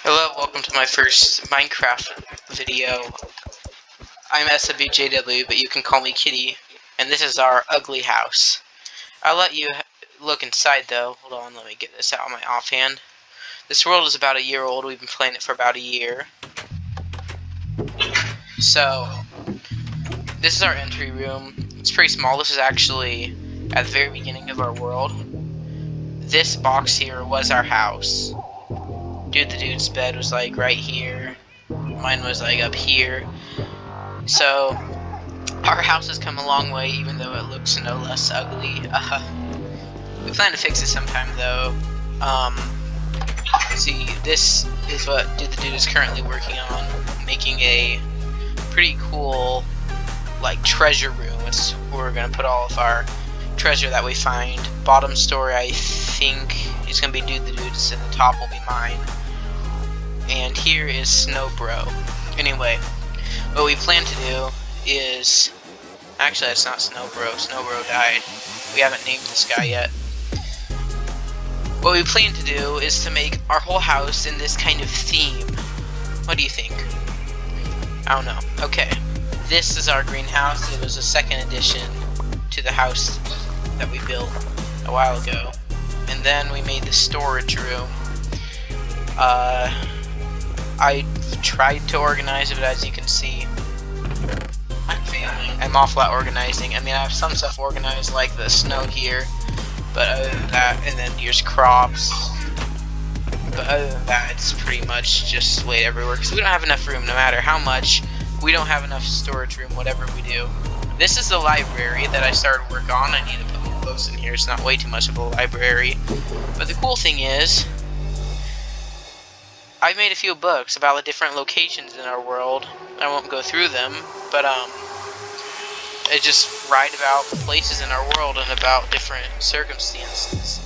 Hello, welcome to my first Minecraft video. I'm SWJW, but you can call me Kitty, and this is our ugly house. I'll let you look inside though. Hold on, let me get this out of my offhand. This world is about a year old. We've been playing it for about a year. So, this is our entry room. It's pretty small. This is actually at the very beginning of our world. This box here was our house. The dude's bed was like right here. Mine was like up here. So, our house has come a long way, even though it looks no less ugly. We plan to fix it sometime, though. See, this is what the dude is currently working on, making a pretty cool, like, treasure room. It's where we're gonna put all of our treasure that we find. Bottom story, I think, is gonna be the dude's, and the top will be mine. And here is Snowbro. Anyway, what we plan to do is... Actually, that's not Snowbro. Snowbro died. We haven't named this guy yet. What we plan to do is to make our whole house in this kind of theme. What do you think? I don't know. Okay. This is our greenhouse. It was a second addition to the house that we built a while ago. And then we made the storage room. I tried to organize it, but as you can see, I'm failing. I'm awful at organizing. I mean, I have some stuff organized, like the snow here, but other than that, and then here's crops. But other than that, it's pretty much just laid everywhere, because we don't have enough room, no matter how much. We don't have enough storage room, whatever we do. This is the library that I started work on. I need to put more books in here. It's not way too much of a library. But the cool thing is, I made a few books about the different locations in our world. I won't go through them, but I just write about the places in our world and about different circumstances.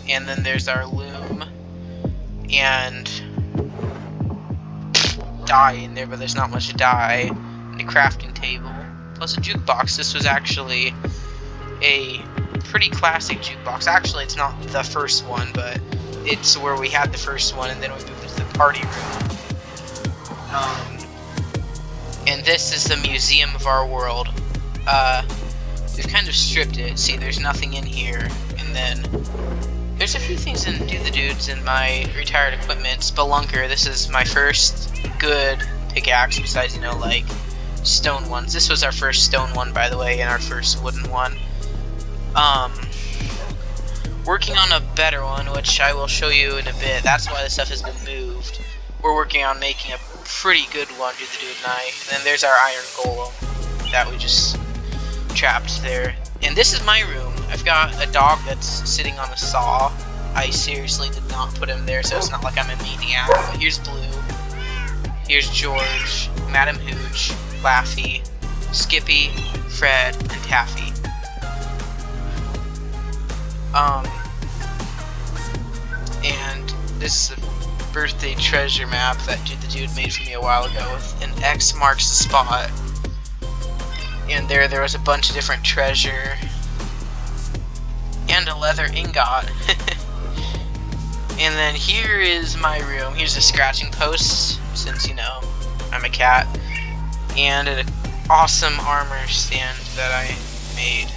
And then there's our loom and dye in there, but there's not much dye. And a crafting table, plus a jukebox. This was actually a pretty classic jukebox. Actually, it's not the first one, but it's where we had the first one, and then we moved it to the party room. And this is the museum of our world. We've kind of stripped it. See, there's nothing in here. And then there's a few things in Do the Dudes in my retired equipment. Spelunker, this is my first good pickaxe besides, like stone ones. This was our first stone one, by the way, and our first wooden one. Working on a better one, which I will show you in a bit. That's why this stuff has been moved. We're working on making a pretty good one, Do the Dude and I. And then there's our iron golem that we just trapped there. And this is my room. I've got a dog that's sitting on a saw. I seriously did not put him there, so it's not like I'm a maniac. But here's Blue. Here's George, Madam Hooch, Laffy, Skippy, Fred, and Taffy. And this is a birthday treasure map that the dude made for me a while ago with an X marks the spot. And there was a bunch of different treasure. And a leather ingot. And then here is my room. Here's a scratching post, since, I'm a cat. And an awesome armor stand that I made.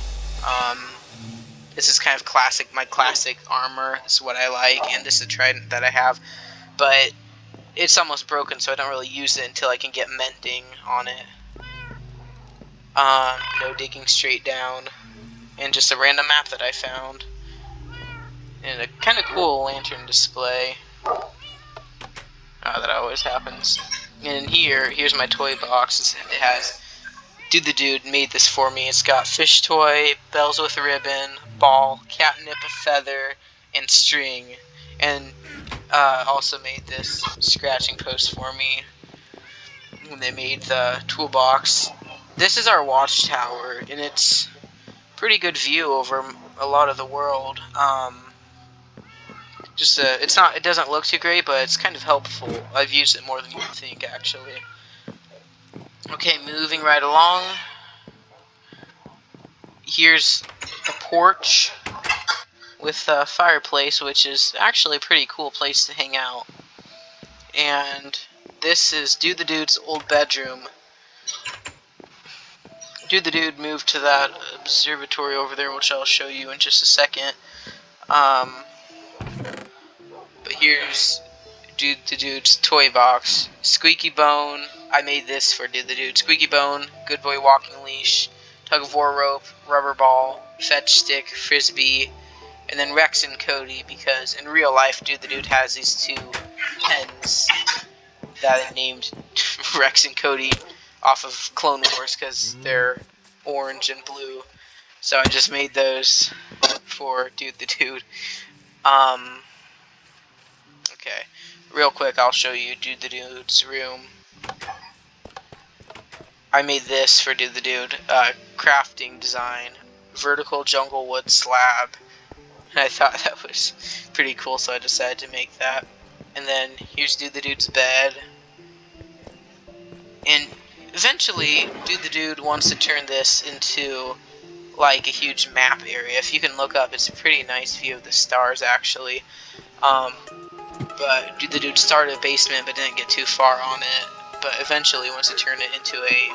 This is kind of my classic armor. This is what I like, and this is a trident that I have. But it's almost broken, so I don't really use it until I can get mending on it. No digging straight down. And just a random map that I found. And a kind of cool lantern display. That always happens. And here's my toy box. It has... Do the Dude made this for me. It's got fish toy, bells with ribbon, ball, catnip, a feather, and string. And also made this scratching post for me when they made the toolbox. This is our watchtower, and it's pretty good view over a lot of the world. It doesn't look too great, but it's kind of helpful. I've used it more than you would think, actually. Okay, moving right along. Here's a porch with a fireplace, which is actually a pretty cool place to hang out. And this is Dude the Dude's old bedroom. Dude the Dude moved to that observatory over there, which I'll show you in just a second. But here's Dude the Dude's toy box. Squeaky Bone, I made this for Dude the Dude. Squeaky Bone, Good Boy Walking Leash, Tug of War Rope, Rubber Ball, Fetch Stick, Frisbee, and then Rex and Cody, because in real life Dude the Dude has these two pens that are named Rex and Cody off of Clone Wars because they're orange and blue. So I just made those for Dude the Dude. Okay, real quick I'll show you Dude the Dude's room. I made this for Dude the Dude. Crafting design. Vertical jungle wood slab. And I thought that was pretty cool, so I decided to make that. And then here's Dude the Dude's bed. And eventually, Dude the Dude wants to turn this into like a huge map area. If you can look up, it's a pretty nice view of the stars actually. But Dude the Dude started a basement but didn't get too far on it. But eventually wants to turn it into a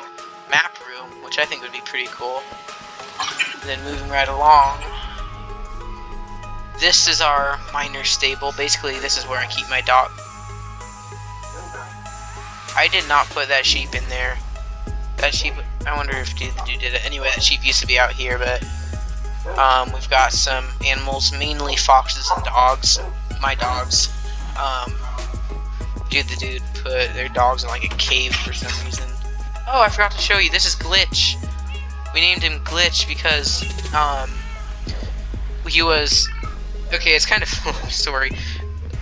map room, which I think would be pretty cool. And then moving right along, this is our miner stable. Basically, this is where I keep my dog. I did not put that sheep in there. That sheep, I wonder if Dude the Dude did it. Anyway, that sheep used to be out here, but we've got some animals, mainly foxes and dogs. My dogs. Dude the Dude put their dogs in like a cave for some reason. Oh, I forgot to show you. This is Glitch. We named him Glitch because he was. Okay, it's kind of a long story.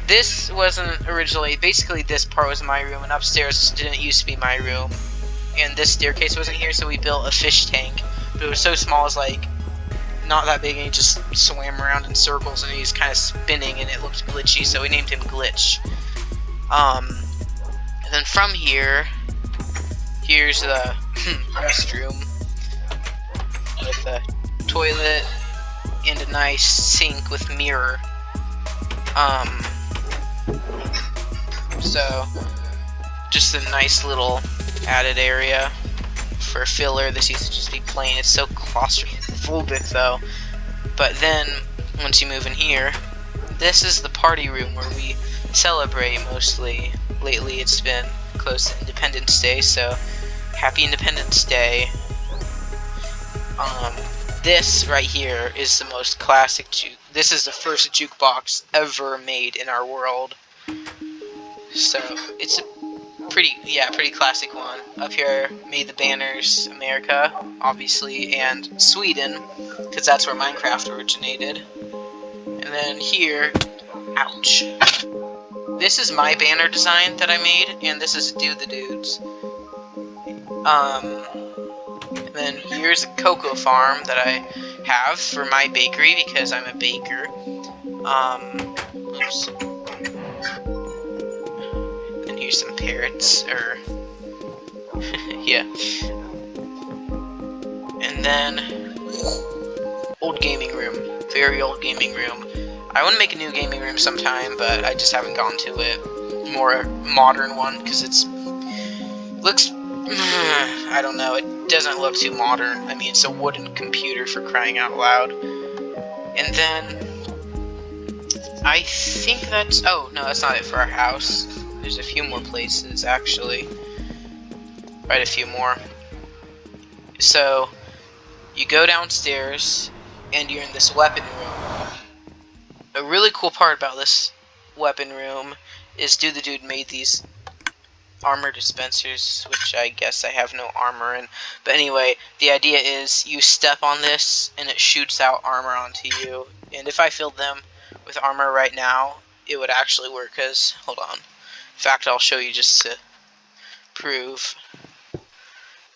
This wasn't originally. Basically, this part was my room, and upstairs didn't used to be my room. And this staircase wasn't here, so we built a fish tank. But it was so small, it was like not that big, and he just swam around in circles, and he was kind of spinning, and it looked glitchy, so we named him Glitch. And then from here, here's the restroom with a toilet and a nice sink with mirror. So just a nice little added area for filler. This used to just be plain. It's so claustrophobic though. But then once you move in here, this is the party room where we celebrate mostly. Lately it's been close to Independence Day, so happy Independence Day. This right here is the most classic juke. This is the first jukebox ever made in our world. So it's a pretty classic one. Up here, made the banners, America, obviously, and Sweden, because that's where Minecraft originated. And then here, ouch. This is my banner design that I made, and this is Dude the Dude's. And then here's a cocoa farm that I have for my bakery because I'm a baker. Oops. And here's some parrots, yeah. And then old gaming room, very old gaming room. I want to make a new gaming room sometime, but I just haven't gotten to it. More modern one because looks. I don't know. It doesn't look too modern. I mean, it's a wooden computer for crying out loud. And then I think that's. Oh no, that's not it for our house. There's a few more places actually. Right, a few more. So you go downstairs and you're in this weapon room. A really cool part about this weapon room is Dude the Dude made these armor dispensers, which I guess I have no armor in. But anyway, the idea is you step on this and it shoots out armor onto you. And if I filled them with armor right now, it would actually work, because, hold on. In fact, I'll show you just to prove.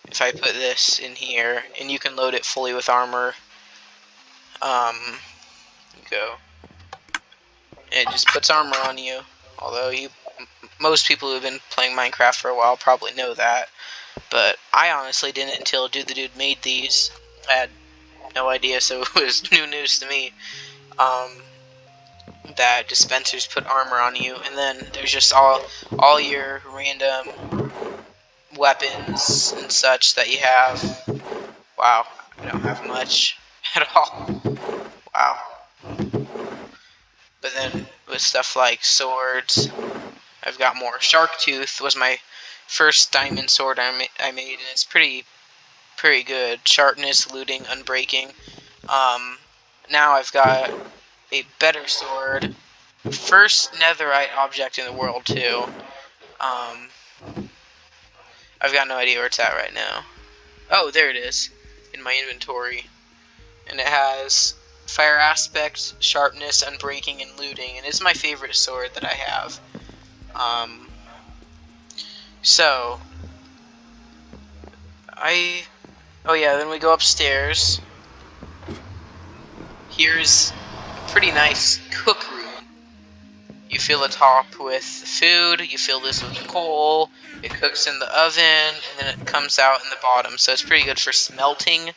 If I put this in here, and you can load it fully with armor, go. It just puts armor on you, although most people who have been playing Minecraft for a while probably know that, but I honestly didn't until Dude the Dude made these. I had no idea, so it was new news to me. that dispensers put armor on you, and then there's just all your random weapons and such that you have. Wow, I don't have much at all. Wow. But then with stuff like swords, I've got more. Shark Tooth was my first diamond sword I made, and it's pretty good. Sharpness, looting, unbreaking. Now I've got a better sword. First netherite object in the world, too. I've got no idea where it's at right now. Oh, there it is. In my inventory. And it has fire aspect, sharpness, unbreaking, and looting. And it's my favorite sword that I have. So... Oh yeah, then we go upstairs. Here's a pretty nice cook room. You fill the top with food, you fill this with coal, it cooks in the oven, and then it comes out in the bottom. So it's pretty good for smelting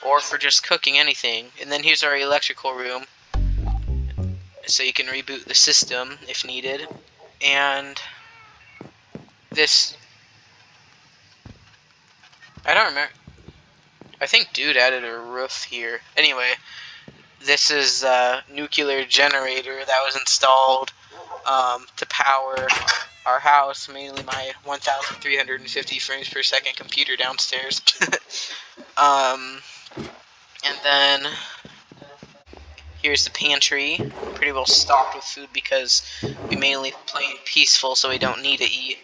or for just cooking anything. And then here's our electrical room, so you can reboot the system if needed. And this... I don't remember. I think dude added a roof here. Anyway, this is a nuclear generator that was installed to power our house, mainly my 1,350 frames per second computer downstairs. And then here's the pantry, pretty well stocked with food because we mainly play peaceful, so we don't need to eat.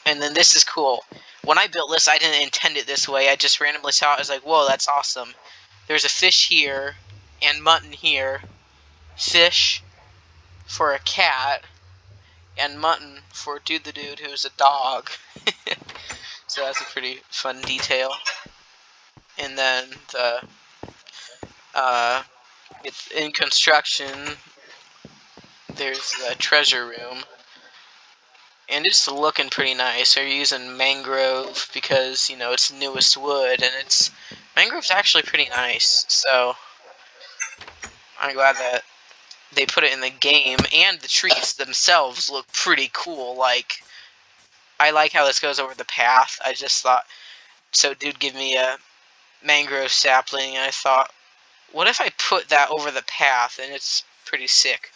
And then this is cool. When I built this, I didn't intend it this way. I just randomly saw it. I was like, whoa, that's awesome. There's a fish here and mutton here. Fish for a cat and mutton for Dude the Dude, who's a dog. So that's a pretty fun detail. And then it's in construction. There's the treasure room. And it's looking pretty nice. They're using mangrove because, you know, it's newest wood, and mangrove's actually pretty nice. So I'm glad that they put it in the game, and the trees themselves look pretty cool. Like, I like how this goes over the path. I just thought, so dude give me a mangrove sapling, and I thought, what if I put that over the path? And it's pretty sick.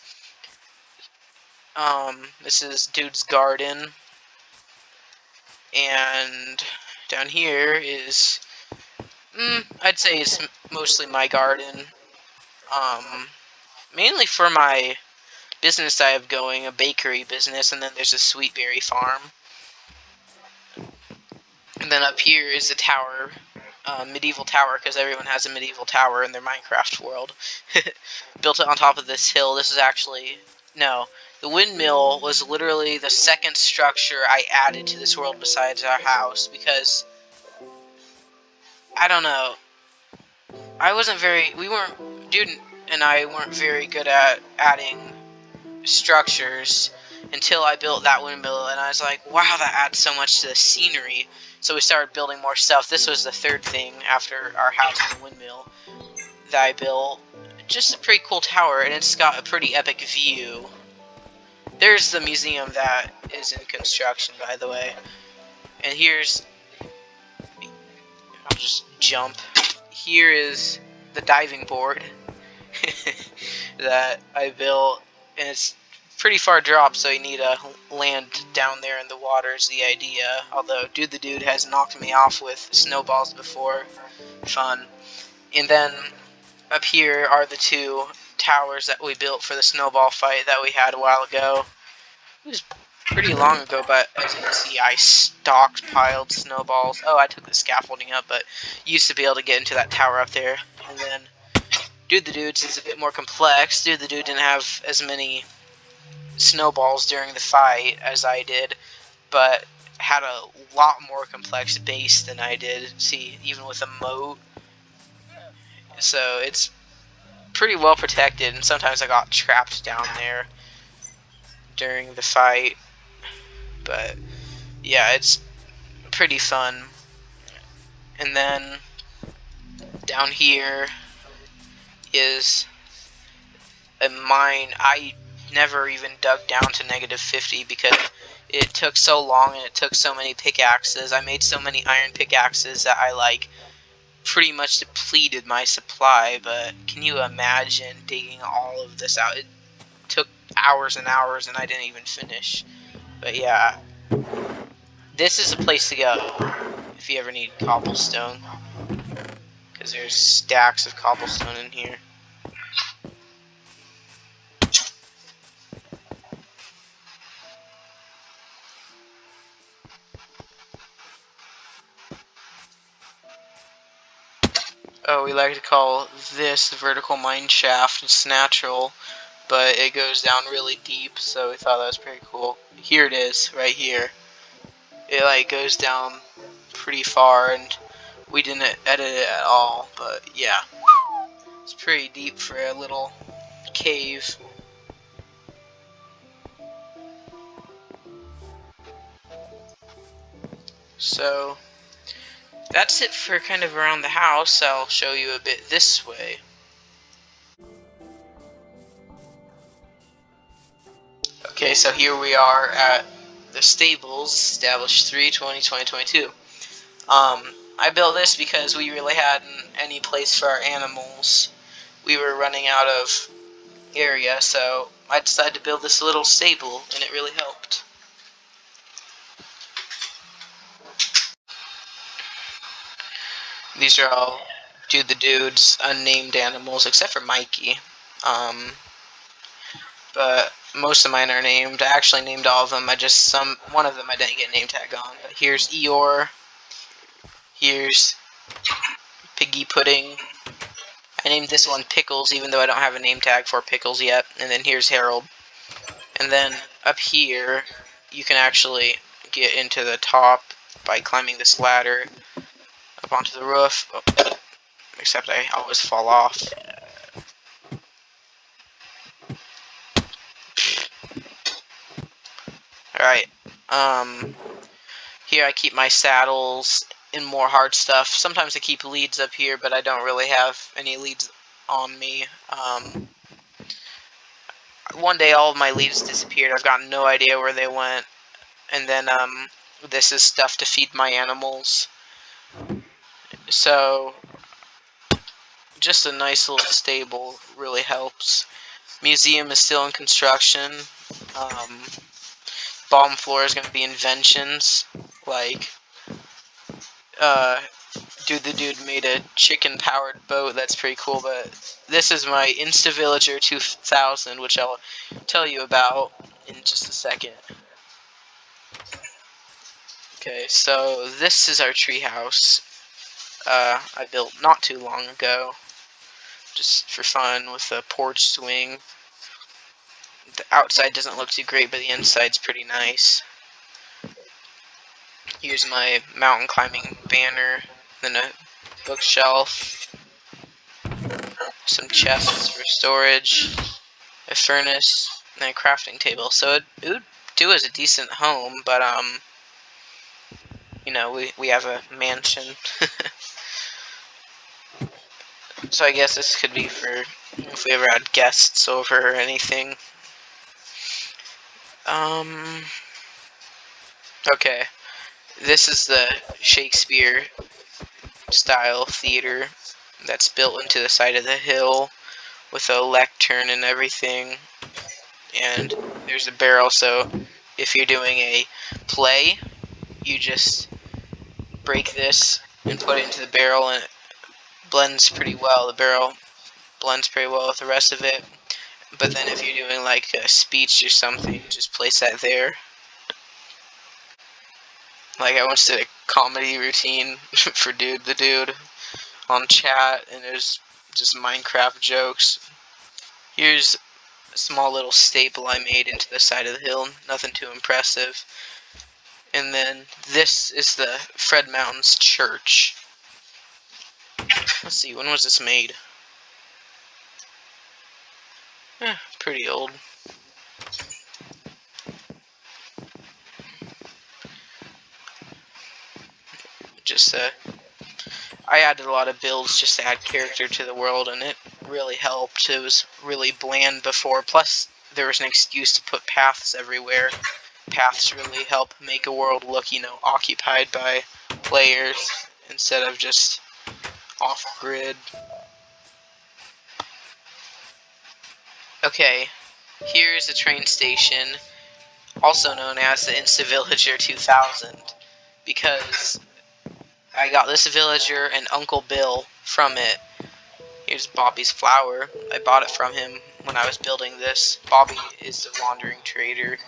This is dude's garden, and down here is, I'd say it's mostly my garden. Mainly for my business I have going, a bakery business, and then there's a sweet berry farm. And then up here is the tower, medieval tower, because everyone has a medieval tower in their Minecraft world. Built it on top of this hill. This is actually, no, the windmill was literally the second structure I added to this world besides our house, because, I don't know, dude and I weren't very good at adding structures until I built that windmill, and I was like, wow, that adds so much to the scenery. So we started building more stuff. This was the third thing after our house and the windmill that I built. Just a pretty cool tower, and it's got a pretty epic view. There's the museum that is in construction, by the way. And here's... I'll just jump. Here is the diving board that I built, and it's pretty far drop, so you need to land down there in the water is the idea. Although Dude the Dude has knocked me off with snowballs before. Fun. And then up here are the two towers that we built for the snowball fight that we had a while ago. It was pretty long ago, but as you can see, I stockpiled snowballs. Oh, I took the scaffolding up, but used to be able to get into that tower up there. And then Dude the Dude's is a bit more complex. Dude the Dude didn't have as many snowballs during the fight as I did, but had a lot more complex base than I did. See, even with a moat. So it's pretty well protected, and sometimes I got trapped down there during the fight. But yeah, it's pretty fun. And then down here is a mine. I never even dug down to -50 because it took so long and it took so many pickaxes. I made so many iron pickaxes that I like pretty much depleted my supply. But can you imagine digging all of this out? It took hours and hours and I didn't even finish. But yeah, this is a place to go if you ever need cobblestone, because there's stacks of cobblestone in here. Oh, we like to call this the vertical mine shaft. It's natural, but it goes down really deep, so we thought that was pretty cool. Here it is, right here. It like goes down pretty far, and we didn't edit it at all, but yeah. It's pretty deep for a little cave. So that's it for kind of around the house. I'll show you a bit this way. Okay, so here we are at the stables, established 3/20/2022. I built this because we really hadn't any place for our animals. We were running out of area, so I decided to build this little stable, and it really helped. These are all the dude's unnamed animals, except for Mikey. But most of mine are named. I actually named all of them. One of them I didn't get name tag on. But here's Eeyore. Here's Piggy Pudding. I named this one Pickles, even though I don't have a name tag for Pickles yet. And then here's Harold. And then up here, you can actually get into the top by climbing this ladder up onto the roof. Oh, except I always fall off. Alright. Here I keep my saddles and more hard stuff. Sometimes I keep leads up here, but I don't really have any leads on me. One day all of my leads disappeared. I've got no idea where they went. And then this is stuff to feed my animals. So just a nice little stable really helps. Museum is still in construction. Bottom floor is going to be inventions, like the dude made a chicken-powered boat. That's pretty cool. But this is my InstaVillager 2000, which I'll tell you about in just a second. Okay, so this is our treehouse. I built not too long ago, just for fun, with a porch swing. The outside doesn't look too great, but the inside's pretty nice. Here's my mountain climbing banner, then a bookshelf, some chests for storage, a furnace, and a crafting table. So it would do as a decent home, but you know, we have a mansion. So I guess this could be for if we ever had guests over or anything. Okay. This is the Shakespeare style theater that's built into the side of the hill with a lectern and everything. And there's a barrel, so if you're doing a play, you just break this and put it into the barrel, and it blends pretty well. The barrel blends pretty well with the rest of it. But then if you're doing like a speech or something, just place that there. Like I once did a comedy routine for the dude on chat, and there's just Minecraft jokes. Here's a small little staple I made into the side of the hill, nothing too impressive. And then this is the Fred Mountains Church. Let's see, when was this made? Pretty old. Just I added a lot of builds just to add character to the world, and it really helped. It was really bland before, plus there was an excuse to put paths everywhere. Paths really help make a world look, you know, occupied by players instead of just off-grid. Okay, here's the train station, also known as the Insta-Villager 2000, because I got this villager and Uncle Bill from it. Here's Bobby's flower. I bought it from him when I was building this. Bobby is the wandering trader.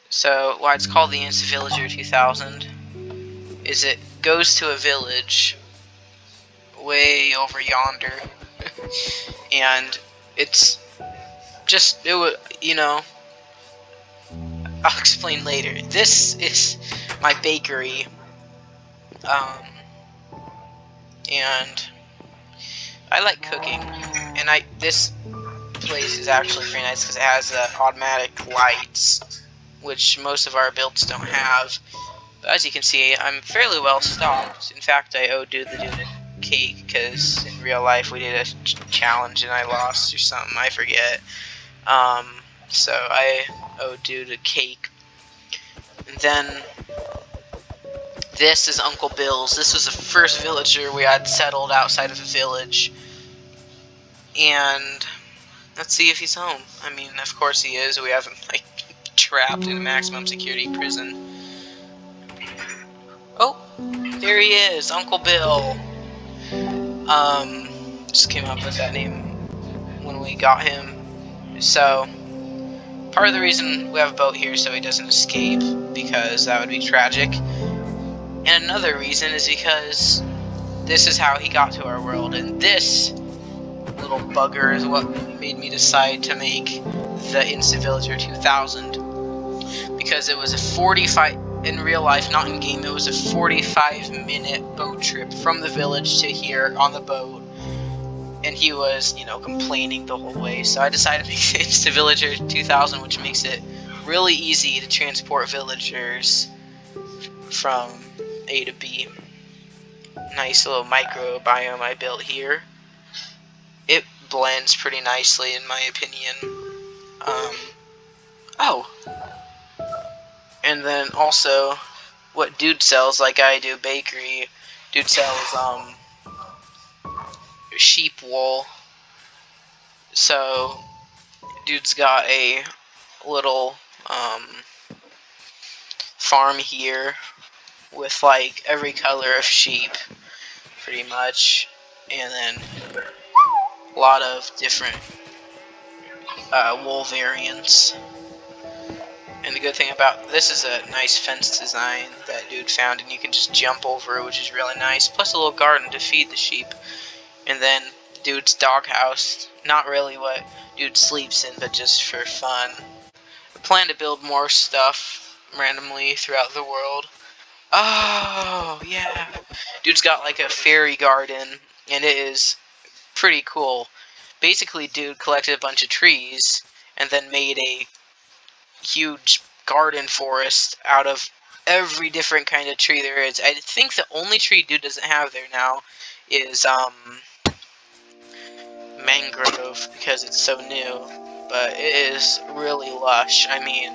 So, why it's called the Insta-Villager 2000 is it goes to a village way over yonder, and it's just, you know, I'll explain later. This is my bakery, and I like cooking, and this place is actually pretty nice because it has automatic lights, which most of our builds don't have. But as you can see, I'm fairly well stocked. In fact, I owe Dude a cake because in real life we did a challenge and I lost or something, I forget. So I owe Dude a cake. And then this is Uncle Bill's. This was the first villager we had settled outside of a village. And let's see if he's home. I mean, of course he is. We have him like trapped in a maximum security prison. Oh, there he is, Uncle Bill. Just came up with that name when we got him. So, part of the reason we have a boat here is so he doesn't escape, because that would be tragic. And another reason is because this is how he got to our world, and this little bugger is what made me decide to make the Insta-Villager 2000, because it was a 45, in real life, not in game, it was a 45-minute boat trip from the village to here on the boat, and he was, you know, complaining the whole way, so I decided to make the Insta-Villager 2000, which makes it really easy to transport villagers from A to B. Nice little microbiome I built here. It blends pretty nicely in my opinion. And then also, what Dude sells, like I do bakery, Dude sells sheep wool. So Dude's got a little farm here with like every color of sheep, pretty much, and then a lot of different wool variants. And the good thing about this is a nice fence design that Dude found, and you can just jump over it, which is really nice. Plus a little garden to feed the sheep. And then Dude's doghouse. Not really what Dude sleeps in, but just for fun. I plan to build more stuff randomly throughout the world. Oh, yeah. Dude's got like a fairy garden, and it is pretty cool. Basically, Dude collected a bunch of trees and then made a huge garden forest out of every different kind of tree there is. I think the only tree Dude doesn't have there now is mangrove, because it's so new, but it is really lush. I mean,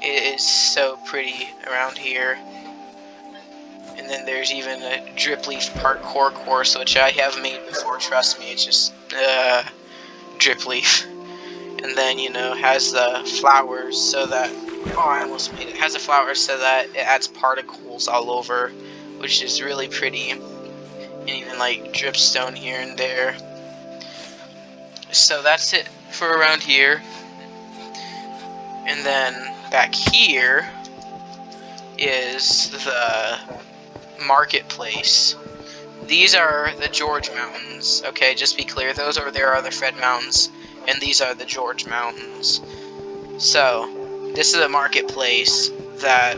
it is so pretty around here. And then there's even a drip leaf parkour course, which I have made before, trust me, it's just drip leaf. And then, you know, has the flowers so that, oh, I almost made it. Has the flowers so that it adds particles all over, which is really pretty. And even like dripstone here and there. So that's it for around here. And then back here is the marketplace. These are the George Mountains. Okay, just be clear, those over there are the Fred Mountains, and these are the George Mountains. So, this is a marketplace that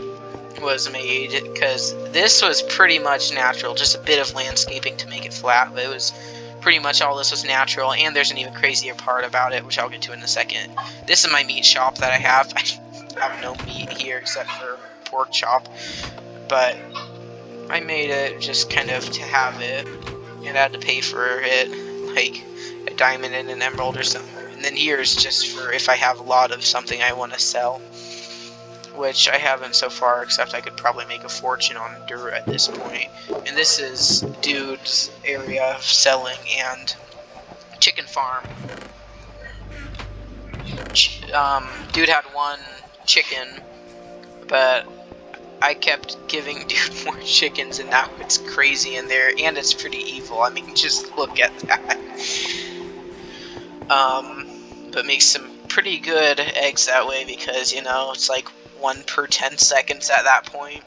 was made, because this was pretty much natural, just a bit of landscaping to make it flat, but it was pretty much all this was natural, and there's an even crazier part about it, which I'll get to in a second. This is my meat shop that I have. I have no meat here except for pork chop, but I made it just kind of to have it, and I had to pay for it, like a diamond and an emerald or something. And then here's just for if I have a lot of something I want to sell, which I haven't so far, except I could probably make a fortune on dirt at this point. And this is Dude's area of selling and chicken farm. Dude had one chicken, but I kept giving Dude more chickens, and now it's crazy in there, and it's pretty evil. I mean, just look at that. But makes some pretty good eggs that way because, you know, it's like 1 per 10 seconds at that point.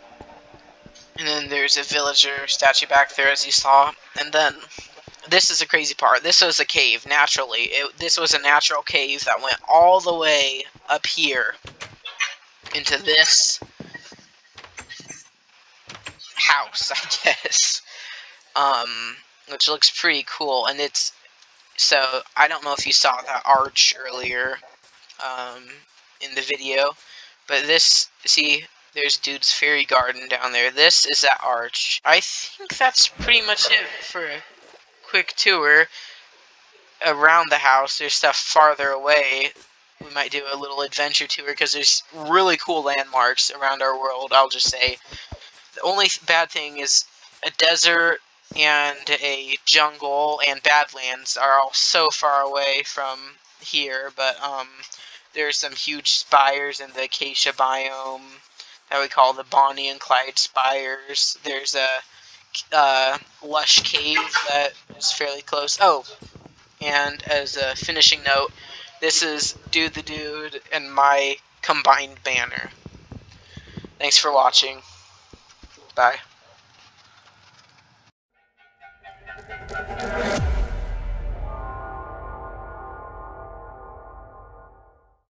And then there's a villager statue back there, as you saw. And then, this is the crazy part. This was a cave, naturally. This was a natural cave that went all the way up here into this house, I guess. Which looks pretty cool. And it's, so, I don't know if you saw that arch earlier, in the video. But this, see, there's Dude's fairy garden down there. This is that arch. I think that's pretty much it for a quick tour around the house. There's stuff farther away. We might do a little adventure tour because there's really cool landmarks around our world, I'll just say. The only bad thing is a desert and a jungle and Badlands are all so far away from here, but there's some huge spires in the acacia biome that we call the Bonnie and Clyde spires. There's a lush cave that is fairly close. Oh, and as a finishing note, this is Dude the Dude and my combined banner. Thanks for watching. Bye.